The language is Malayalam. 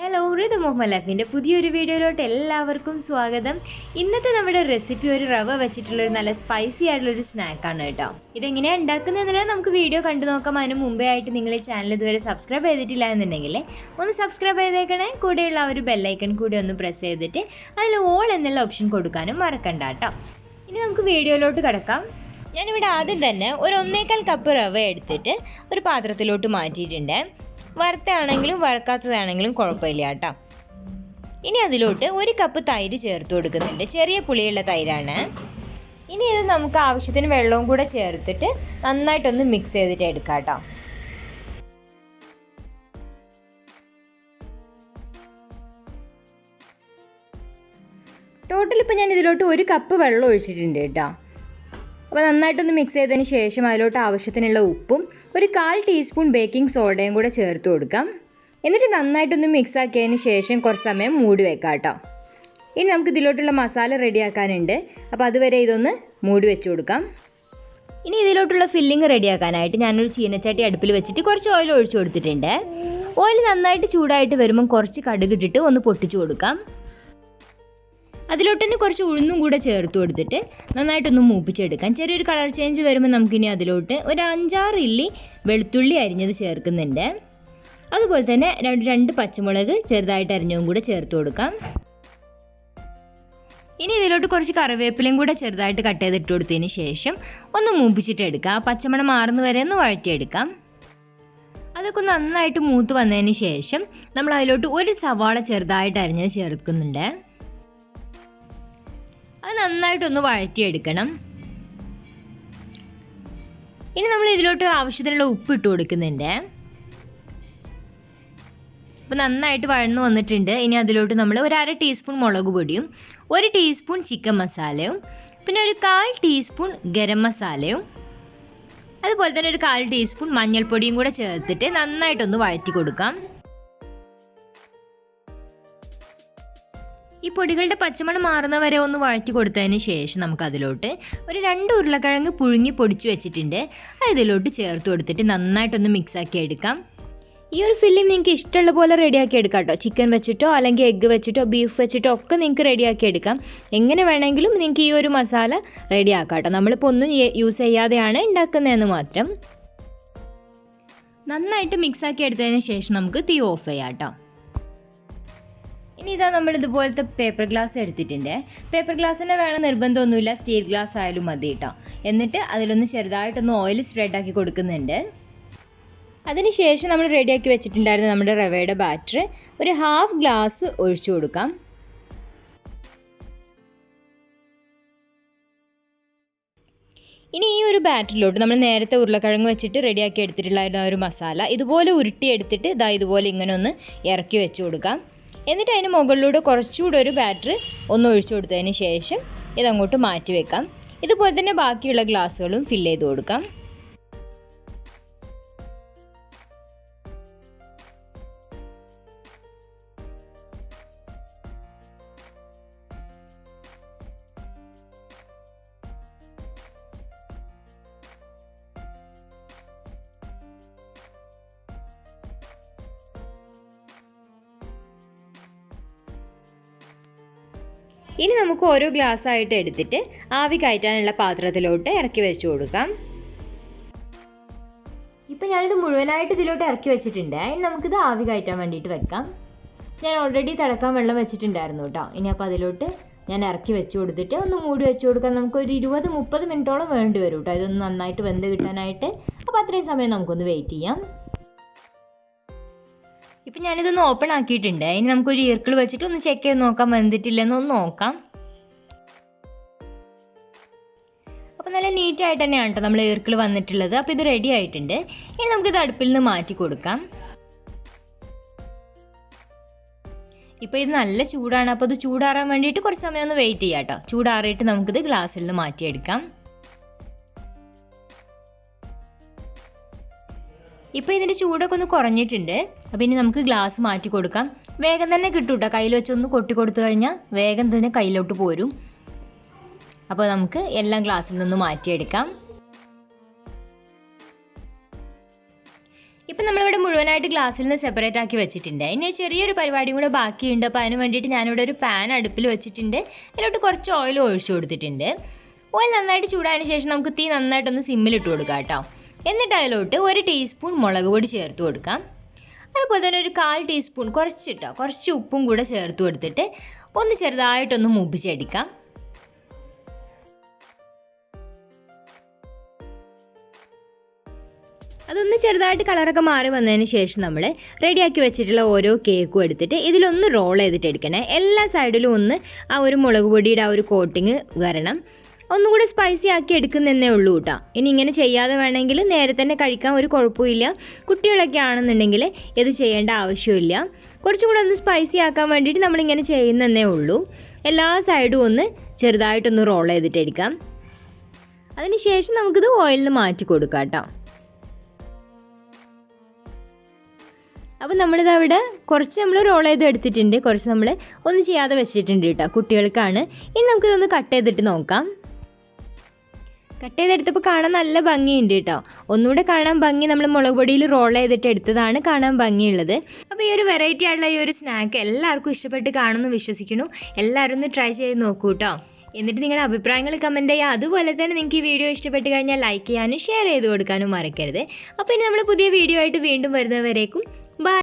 ഹലോ റിതം ഓഫ് മൈ ലൈഫിൻ്റെ പുതിയൊരു വീഡിയോയിലോട്ട് എല്ലാവർക്കും സ്വാഗതം. ഇന്നത്തെ നമ്മുടെ റെസിപ്പി ഒരു റവ വെച്ചിട്ടുള്ളൊരു നല്ല സ്പൈസി ആയിട്ടുള്ളൊരു സ്നാക്കാണ് കേട്ടോ. ഇതെങ്ങനെയാണ് ഉണ്ടാക്കുന്നതെന്ന് നമുക്ക് വീഡിയോ കണ്ടു നോക്കാം. അതിന് മുമ്പേ ആയിട്ട് നിങ്ങൾ ഈ ചാനൽ ഇതുവരെ സബ്സ്ക്രൈബ് ചെയ്തിട്ടില്ല എന്നുണ്ടെങ്കിൽ ഒന്ന് സബ്സ്ക്രൈബ് ചെയ്തേക്കണേ. കൂടെയുള്ള ആ ഒരു ബെല്ലൈക്കൺ കൂടി ഒന്ന് പ്രസ് ചെയ്തിട്ട് അതിൽ ഓൾ എന്നുള്ള ഓപ്ഷൻ കൊടുക്കാനും മറക്കണ്ട കേട്ടോ. ഇനി നമുക്ക് വീഡിയോയിലോട്ട് കിടക്കാം. ഞാനിവിടെ ആദ്യം തന്നെ ഒരു 1.25 കപ്പ് റവ എടുത്തിട്ട് ഒരു പാത്രത്തിലോട്ട് മാറ്റിയിട്ടുണ്ട്. വറുത്താണെങ്കിലും വറുക്കാത്തതാണെങ്കിലും കുഴപ്പമില്ല കേട്ടോ. ഇനി അതിലോട്ട് 1 കപ്പ് തൈര് ചേർത്ത് കൊടുക്കുന്നുണ്ട്. ചെറിയ പുളിയുള്ള തൈരാണ്. ഇനി ഇത് നമുക്ക് ആവശ്യത്തിന് വെള്ളവും കൂടെ ചേർത്തിട്ട് നന്നായിട്ടൊന്ന് മിക്സ് ചെയ്തിട്ട് എടുക്കാം കേട്ടോ. ടോട്ടൽ ഇപ്പോൾ ഞാൻ ഇതിലോട്ട് 1 കപ്പ് വെള്ളം ഒഴിച്ചിട്ടുണ്ട് കേട്ടോ. അപ്പോൾ നന്നായിട്ടൊന്ന് മിക്സ് ചെയ്തതിന് ശേഷം അതിലോട്ട് ആവശ്യത്തിനുള്ള ഉപ്പും 1/4 ടീസ്പൂൺ ബേക്കിംഗ് സോഡയും കൂടെ ചേർത്ത് കൊടുക്കാം. എന്നിട്ട് നന്നായിട്ടൊന്ന് മിക്സ് ആക്കിയതിന് ശേഷം കുറച്ച് സമയം മൂടി വെക്കാം കേട്ടോ. ഇനി നമുക്ക് ഇതിലോട്ടുള്ള മസാല റെഡിയാക്കാനുണ്ട്. അപ്പോൾ അതുവരെ ഇതൊന്ന് മൂടി വെച്ച് കൊടുക്കാം. ഇനി ഇതിലോട്ടുള്ള ഫില്ലിങ് റെഡിയാക്കാനായിട്ട് ഞാനൊരു ചീനച്ചട്ടി അടുപ്പിൽ വെച്ചിട്ട് കുറച്ച് ഓയിൽ ഒഴിച്ചു കൊടുത്തിട്ടുണ്ട്. ഓയിൽ നന്നായിട്ട് ചൂടായിട്ട് വരുമ്പം കുറച്ച് കടുക് ഇട്ടിട്ട് ഒന്ന് പൊട്ടിച്ചു കൊടുക്കാം. അതിലോട്ട് തന്നെ കുറച്ച് ഉഴുന്നും കൂടെ ചേർത്ത് കൊടുത്തിട്ട് നന്നായിട്ടൊന്ന് മൂപ്പിച്ചെടുക്കാം. ചെറിയൊരു കളർ ചേഞ്ച് വരുമ്പോൾ നമുക്കിനി അതിലോട്ട് ഒരു 5-6 ഇല്ലി വെളുത്തുള്ളി അരിഞ്ഞത് ചേർക്കുന്നുണ്ട്. അതുപോലെ തന്നെ 2 പച്ചമുളക് ചെറുതായിട്ട് അരിഞ്ഞതും കൂടെ ചേർത്ത് കൊടുക്കാം. ഇനി ഇതിലോട്ട് കുറച്ച് കറിവേപ്പിലയും കൂടെ ചെറുതായിട്ട് കട്ട് ചെയ്തിട്ട് കൊടുത്തതിന് ശേഷം ഒന്ന് മൂപ്പിച്ചിട്ടെടുക്കാം. പച്ചമണം മാറുന്ന വരെ ഒന്ന് വഴറ്റിയെടുക്കാം. അതൊക്കെ നന്നായിട്ട് മൂത്ത് വന്നതിന് ശേഷം നമ്മൾ അതിലോട്ട് 1 സവാള ചെറുതായിട്ട് അരിഞ്ഞത് ചേർക്കുന്നുണ്ട്. അത് നന്നായിട്ടൊന്ന് വഴറ്റിയെടുക്കണം. ഇനി നമ്മൾ ഇതിലോട്ട് ആവശ്യത്തിനുള്ള ഉപ്പ് ഇട്ട് കൊടുക്കുന്നുണ്ട്. അപ്പോൾ നന്നായിട്ട് വഴന്നു വന്നിട്ടുണ്ട്. ഇനി അതിലോട്ട് നമ്മൾ 1/2 ടീസ്പൂൺ മുളക് പൊടിയും 1 ടീസ്പൂൺ ചിക്കൻ മസാലയും പിന്നെ 1/4 ടീസ്പൂൺ ഗരം മസാലയും അതുപോലെ തന്നെ 1/4 ടീസ്പൂൺ മഞ്ഞൾപ്പൊടിയും കൂടെ ചേർത്തിട്ട് നന്നായിട്ടൊന്ന് വഴറ്റി കൊടുക്കാം. ഈ പൊടികളുടെ പച്ചമണം മാറുന്ന വരെ ഒന്ന് വഴറ്റി കൊടുത്തതിന് ശേഷം നമുക്ക് അതിലോട്ട് 2 ഉരുളക്കിഴങ്ങ് പുഴുങ്ങി പൊടിച്ച് വെച്ചിട്ടുണ്ട്. അതിലോട്ട് ചേർത്ത് കൊടുത്തിട്ട് നന്നായിട്ടൊന്ന് മിക്സ് ആക്കി എടുക്കാം. ഈ ഒരു ഫില്ലിംഗ് നിങ്ങൾക്ക് ഇഷ്ടമുള്ള പോലെ റെഡിയാക്കി എടുക്കാം കേട്ടോ. ചിക്കൻ വെച്ചിട്ടോ അല്ലെങ്കിൽ എഗ്ഗ് വെച്ചിട്ടോ ബീഫ് വെച്ചിട്ടോ ഒക്കെ നിങ്ങൾക്ക് റെഡിയാക്കി എടുക്കാം. എങ്ങനെ വേണമെങ്കിലും നിങ്ങൾക്ക് ഈ ഒരു മസാല റെഡിയാക്കാം കേട്ടോ. നമ്മളിപ്പോൾ ഒന്നും യൂസ് ചെയ്യാതെയാണ് ഉണ്ടാക്കുന്നതെന്ന് മാത്രം. നന്നായിട്ട് മിക്സ് ആക്കി എടുത്തതിന് ശേഷം നമുക്ക് തീ ഓഫ് ചെയ്യാം കേട്ടോ. ഇനി ഇതാ നമ്മൾ ഇതുപോലത്തെ പേപ്പർ ഗ്ലാസ് എടുത്തിട്ടുണ്ട്. പേപ്പർ ഗ്ലാസ്സിനെ വേണം നിർബന്ധമൊന്നുമില്ല, സ്റ്റീൽ ഗ്ലാസ് ആയാലും മതി കേട്ടോ. എന്നിട്ട് അതിലൊന്ന് ചെറുതായിട്ടൊന്ന് ഓയിൽ സ്പ്രെഡ് ആക്കി കൊടുക്കുന്നുണ്ട്. അതിനുശേഷം നമ്മൾ റെഡിയാക്കി വെച്ചിട്ടുണ്ടായിരുന്ന നമ്മുടെ റവയുടെ ബാറ്റർ 1/2 ഗ്ലാസ് ഒഴിച്ചു കൊടുക്കാം. ഇനി ഈ ഒരു ബാറ്ററിലോട്ട് നമ്മൾ നേരത്തെ ഉരുളക്കിഴങ്ങ് വെച്ചിട്ട് റെഡിയാക്കി എടുത്തിട്ടുണ്ടായിരുന്ന ഒരു മസാല ഇതുപോലെ ഉരുട്ടിയെടുത്തിട്ട് ഇതാ ഇതുപോലെ ഇങ്ങനെ ഒന്ന് ഇറക്കി വെച്ച് കൊടുക്കാം. എന്നിട്ട് അതിന് മുകളിലൂടെ കുറച്ചുകൂടെ ഒരു ബാറ്റർ ഒന്ന് ഒഴിച്ചു കൊടുത്തതിന് ശേഷം ഇതങ്ങോട്ട് മാറ്റി വെക്കാം. ഇതുപോലെ തന്നെ ബാക്കിയുള്ള ഗ്ലാസ്സുകളും ഫില്ല് ചെയ്ത് കൊടുക്കാം. ഇനി നമുക്ക് ഓരോ ഗ്ലാസ് ആയിട്ട് എടുത്തിട്ട് ആവി കയറ്റാനുള്ള പാത്രത്തിലോട്ട് ഇറക്കി വെച്ച് കൊടുക്കാം. ഇപ്പം ഞാനിത് മുഴുവനായിട്ട് ഇതിലോട്ട് ഇറക്കി വെച്ചിട്ടുണ്ട്. ഇനി നമുക്കിത് ആവി കയറ്റാൻ വേണ്ടിയിട്ട് വെക്കാം. ഞാൻ ഓൾറെഡി തിളക്കാൻ വെള്ളം വെച്ചിട്ടുണ്ടായിരുന്നു കേട്ടോ. ഇനി അപ്പോൾ അതിലോട്ട് ഞാൻ ഇറക്കി വെച്ച് കൊടുത്തിട്ട് ഒന്ന് മൂടി വെച്ച് കൊടുക്കാം. നമുക്കൊരു 20-30 മിനിറ്റോളം വേണ്ടി വരും കേട്ടോ ഇതൊന്ന് നന്നായിട്ട് വെന്ത് കിട്ടാനായിട്ട്. അപ്പോൾ അത്രയും സമയം നമുക്കൊന്ന് വെയിറ്റ് ചെയ്യാം. ഇപ്പം ഞാനിതൊന്ന് ഓപ്പൺ ആക്കിയിട്ടുണ്ട്. ഇനി നമുക്കൊരു ഈർക്കിൾ വെച്ചിട്ട് ഒന്ന് ചെക്ക് ചെയ്ത് നോക്കാം വെന്തിട്ടില്ലെന്ന് ഒന്ന് നോക്കാം. അപ്പോൾ നല്ല നീറ്റായിട്ട് തന്നെയാണ് കേട്ടോ നമ്മൾ ഈർക്കിൾ വന്നിട്ടുള്ളത്. അപ്പോൾ ഇത് റെഡി ആയിട്ടുണ്ട്. ഇനി നമുക്കിത് അടുപ്പിൽ നിന്ന് മാറ്റി കൊടുക്കാം. ഇപ്പോൾ ഇത് നല്ല ചൂടാണ്. അപ്പോൾ ഇത് ചൂടാറാൻ വേണ്ടിയിട്ട് കുറച്ച് സമയം ഒന്ന് വെയിറ്റ് ചെയ്യാം കേട്ടോ. ചൂടാറിയിട്ട് നമുക്കിത് ഗ്ലാസ്സിൽ നിന്ന് മാറ്റിയെടുക്കാം. ഇപ്പോൾ ഇതിൻ്റെ ചൂടൊക്കെ ഒന്ന് കുറഞ്ഞിട്ടുണ്ട്. അപ്പോൾ ഇനി നമുക്ക് ഗ്ലാസ് മാറ്റി കൊടുക്കാം. വേഗം തന്നെ കിട്ടും കേട്ടോ. കയ്യിൽ വെച്ചൊന്ന് കൊട്ടി കൊടുത്തു കഴിഞ്ഞാൽ വേഗം തന്നെ കയ്യിലോട്ട് പോരും. അപ്പോൾ നമുക്ക് എല്ലാം ഗ്ലാസ്സിൽ നിന്ന് മാറ്റിയെടുക്കാം. ഇതിപ്പോൾ നമ്മളിവിടെ മുഴുവനായിട്ട് ഗ്ലാസ്സിൽ നിന്ന് സെപ്പറേറ്റ് ആക്കി വെച്ചിട്ടുണ്ട്. ഇനി ചെറിയൊരു പരിപാടിയും കൂടെ ബാക്കിയുണ്ട്. അപ്പോൾ അതിന് വേണ്ടിയിട്ട് ഞാനിവിടെ ഒരു പാൻ അടുപ്പിൽ വെച്ചിട്ടുണ്ട്. അതിലോട്ട് കുറച്ച് ഓയിൽ ഒഴിച്ചു കൊടുത്തിട്ടുണ്ട്. ഓയിൽ നന്നായിട്ട് ചൂടായതിനു ശേഷം നമുക്ക് തീ നന്നായിട്ടൊന്ന് സിമ്മിലിട്ട് കൊടുക്കാം കേട്ടോ. എന്നിട്ട് അതിലോട്ട് 1 ടീസ്പൂൺ മുളക് പൊടി ചേർത്ത് കൊടുക്കാം. അതുപോലെ തന്നെ ഒരു 1/4 ടീസ്പൂൺ കുറച്ച് ഉപ്പും കൂടെ ചേർത്ത് കൊടുത്തിട്ട് ഒന്ന് ചെറുതായിട്ടൊന്ന് മൂപ്പിച്ചെടുക്കാം. അതൊന്ന് ചെറുതായിട്ട് കളറൊക്കെ മാറി വന്നതിന് ശേഷം നമ്മൾ റെഡിയാക്കി വെച്ചിട്ടുള്ള ഓരോ കേക്കും എടുത്തിട്ട് ഇതിലൊന്ന് റോൾ ചെയ്തിട്ട് എടുക്കണേ. എല്ലാ സൈഡിലും ഒന്ന് ആ ഒരു മുളക് പൊടിയുടെ ആ ഒരു കോട്ടിങ് വരണം. ഒന്നും കൂടെ സ്പൈസി ആക്കി എടുക്കുന്നതന്നേ ഉള്ളൂ കേട്ടോ. ഇനി ഇങ്ങനെ ചെയ്യാതെ വേണമെങ്കിൽ നേരെ തന്നെ കഴിക്കാൻ ഒരു കുഴപ്പമില്ല. കുട്ടികളൊക്കെ ആണെന്നുണ്ടെങ്കിൽ ഇത് ചെയ്യേണ്ട ആവശ്യമില്ല. കുറച്ചും കൂടെ ഒന്ന് സ്പൈസി ആക്കാൻ വേണ്ടിയിട്ട് നമ്മളിങ്ങനെ ചെയ്യുന്നതന്നേ ഉള്ളൂ. എല്ലാ സൈഡും ഒന്ന് ചെറുതായിട്ടൊന്ന് റോൾ ചെയ്തിട്ട് എടുക്കാം. അതിന് ശേഷം നമുക്കിത് ഓയിലിൽ നിന്ന് മാറ്റി കൊടുക്കാം കേട്ടോ. അപ്പം നമ്മളിത് അവിടെ കുറച്ച് നമ്മൾ റോൾ ചെയ്ത് എടുത്തിട്ടുണ്ട്, കുറച്ച് നമ്മൾ ഒന്നും ചെയ്യാതെ വെച്ചിട്ടുണ്ട് കേട്ടോ. കുട്ടികൾക്കാണ്. ഇനി നമുക്കിതൊന്ന് കട്ട് ചെയ്തിട്ട് നോക്കാം. കട്ട് ചെയ്തെടുത്തപ്പോൾ കാണാൻ നല്ല ഭംഗിയുണ്ട് കേട്ടോ. ഒന്നുകൂടെ കാണാൻ ഭംഗി നമ്മൾ മുളക് പൊടിയിൽ റോൾ ചെയ്തിട്ട് എടുത്തതാണ് കാണാൻ ഭംഗിയുള്ളത്. അപ്പോൾ ഈ ഒരു വെറൈറ്റി ആയിട്ടുള്ള ഈ ഒരു സ്നാക്ക് എല്ലാവർക്കും ഇഷ്ടപ്പെട്ട് കാണുമെന്ന് വിശ്വസിക്കുന്നു. എല്ലാവരും ഒന്ന് ട്രൈ ചെയ്ത് നോക്കൂ കേട്ടോ. എന്നിട്ട് നിങ്ങളുടെ അഭിപ്രായങ്ങൾ കമൻറ്റ് ചെയ്യുക. അതുപോലെ തന്നെ നിങ്ങൾക്ക് ഈ വീഡിയോ ഇഷ്ടപ്പെട്ട് കഴിഞ്ഞാൽ ലൈക്ക് ചെയ്യാനും ഷെയർ ചെയ്ത് കൊടുക്കാനും മറക്കരുത്. അപ്പോൾ ഇനി നമ്മൾ പുതിയ വീഡിയോ ആയിട്ട് വീണ്ടും വരുന്നവരേക്കും